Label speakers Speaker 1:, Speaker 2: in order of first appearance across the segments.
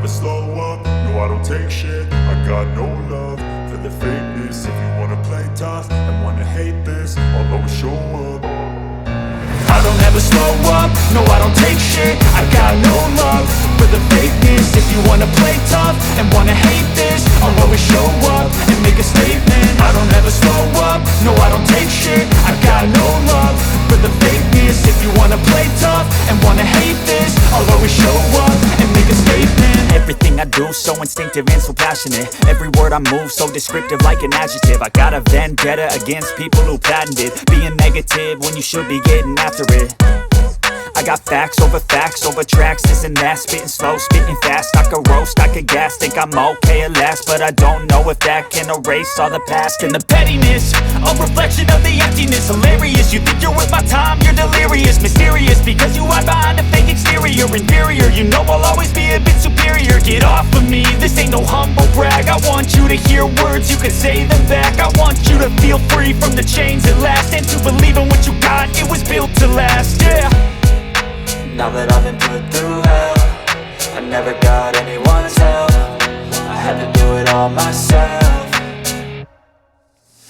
Speaker 1: slow up, no I don't take shit. I got no love for the fakeness. If you wanna play tough and wanna hate this, I'll always show up. I don't ever slow up, no I don't take shit. I got no love for the fakeness. If you wanna play tough and wanna hate this, I'll always show up and make a statement. I don't ever slow up, no I don't take shit. I got no love for the fakeness. If you wanna play tough and wanna hate this, I'll always show up and make a statement.
Speaker 2: Everything I do so instinctive and so passionate. Every word I move so descriptive like an adjective. I got a vendetta against people who patented being negative when you should be getting after it. I got facts over tracks, this and that. Spitting slow, spitting fast, I could roast, I could gas. Think I'm okay at last, but I don't know if that can erase all the past. And the pettiness, a reflection of the emptiness. Hilarious, you think you're worth my time, you're delirious. Mysterious, because you hide behind a fake exterior. Inferior, you know I'll always be a bit superior. Get off of me, this ain't no humble brag. I want you to hear words, you can say them back. I want you to feel free from the chains at last, and to believe in what you got, it was built to last, yeah.
Speaker 3: Now that I've been put through hell, I never got anyone's help. I had to do it all myself.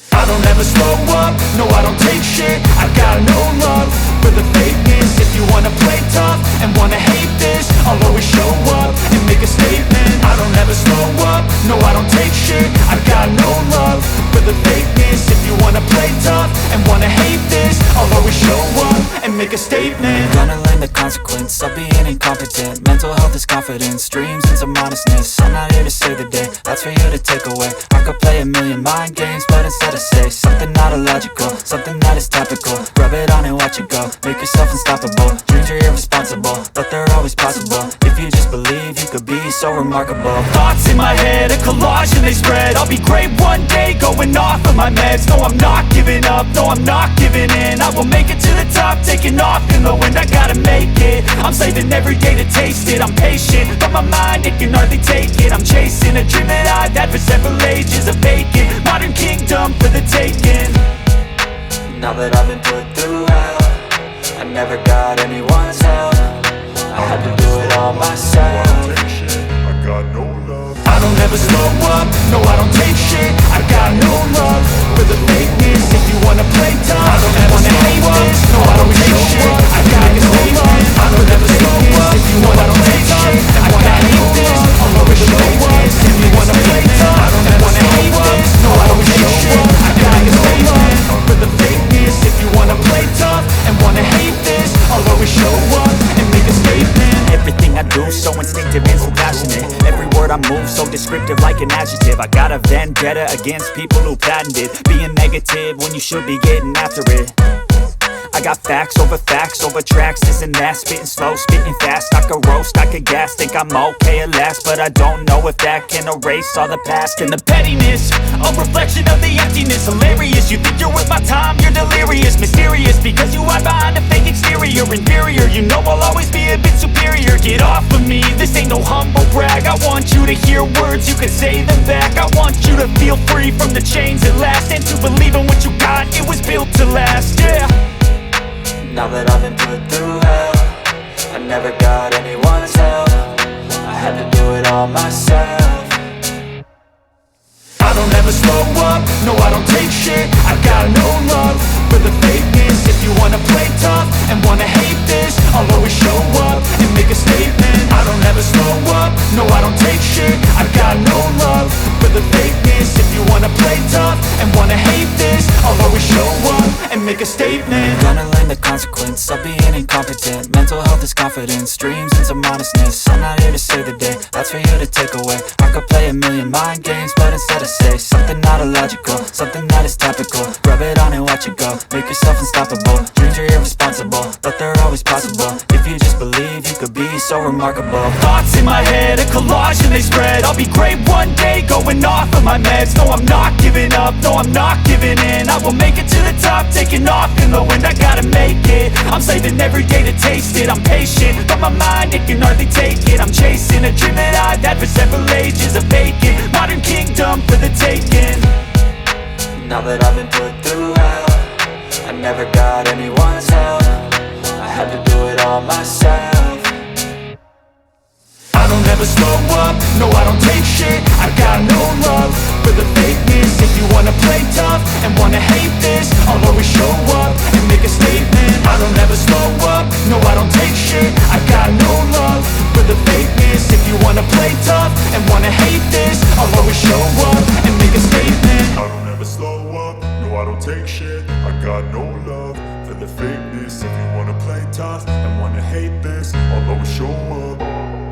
Speaker 1: I don't ever slow up, no I don't take shit. I got no love for the fakeness. If you wanna play tough and wanna hate this, I'll always show up and make a statement. I don't ever slow up, no I don't take shit. I got no love for the fakeness. If you wanna play tough and wanna hate this, I'll always show up and make a statement.
Speaker 3: Gonna learn the consequence of being incompetent. Mental health is confidence, dreams into modestness. I'm not here to save the day, that's for you to take away. I could play a million mind games, but instead I say something not illogical, something that is topical. Rub it on and watch it go, make yourself unstoppable. Dreams are irresponsible, but they're always possible. If you just believe, you could be so remarkable.
Speaker 2: Thoughts in my head, a collage and they spread. I'll be great one day, going off of my meds. No, I'm not giving up, no, I'm not giving in. I will make it to the top, taking off in the wind. I gotta make it, I'm saving every day to taste it. I'm patient, but my mind, it can hardly take it. I'm chasing a dream that I've had for several ages. A vacant, modern kingdom for the taking.
Speaker 3: Now that I've been put through hell, I never got anyone's help. I had to do it all myself.
Speaker 1: I got no love. I don't ever slow up, no I don't take shit. I got no love for the fakeness. If you wanna play tough, I don't ever wanna hate this. No I don't take shit. I got no love. I don't ever slow up. If you wanna take shit and wanna hate this, I'll always show up. If you wanna play tough, I don't ever wanna hate this. No I don't take shit. I got no love for the fakeness. If you wanna play tough and wanna hate this, I'll always show up and make a statement.
Speaker 2: Everything I do so instinctive and so passionate. Every word I move so descriptive like an adjective. I got a vendetta against people who patented being negative when you should be getting after it. I got facts over tracks, this and that. Spitting slow, spitting fast, I could roast, I could gas. Think I'm okay at last, but I don't know if that can erase all the past. And the pettiness, a reflection of the emptiness. Hilarious, you think you're worth my time, you're delirious. Mysterious, because you hide behind a fake exterior. Inferior, you know I'll always be a bit superior. Get off of me, this ain't no humble brag. I want you to hear words, you can say them back. I want you to feel free from the chains at last, and to believe in what you got, it was built to last, yeah.
Speaker 3: Now that I've been put through hell, I never got anyone's help. I had to do it all myself.
Speaker 1: I don't ever slow up, no I don't take shit. I got no love for the fakeness. If you wanna play tough and wanna hate this, I'll always show up and make a statement. I don't ever slow up, no I don't take shit. I got no love for the fakeness. If you wanna play tough and wanna hate this, I'll always show up and make a statement.
Speaker 3: Gonna learn the consequence of being incompetent. Mental health is confidence, dreams into modestness. I'm not here to save the day, that's for you to take away. I could play a million mind games, but instead I say something not illogical, something that is topical. Rub it on and watch it go, make yourself unstoppable. Dreams are irresponsible, but they're always possible. If you just believe, you could be so remarkable.
Speaker 2: Thoughts in my head, a collage and they spread. I'll be great one day, going off of my meds. No, I'm not giving up, no, I'm not giving in. I will make it to the top, taking off in the wind. I gotta make it, I'm saving every day to taste it. I'm patient, but my mind, it can hardly take it. I'm chasing a dream that I've had for several ages. A vacant, modern kingdom for the taking.
Speaker 3: Now that I've been put through hell, I never got anyone's help. I had to do it all myself.
Speaker 1: I don't
Speaker 2: ever slow up, no I don't take shit. I got no love for the fakeness. If you wanna play tough and wanna hate this, I'll always show up and make a statement. I don't ever slow up, no I don't take shit. I got no love for the fakeness. If you wanna play tough and wanna hate this, I'll always show up and make a statement.
Speaker 1: I don't ever slow up, no I don't take shit. I got no love for the fakeness. If you wanna play tough and wanna hate this, I'll always show up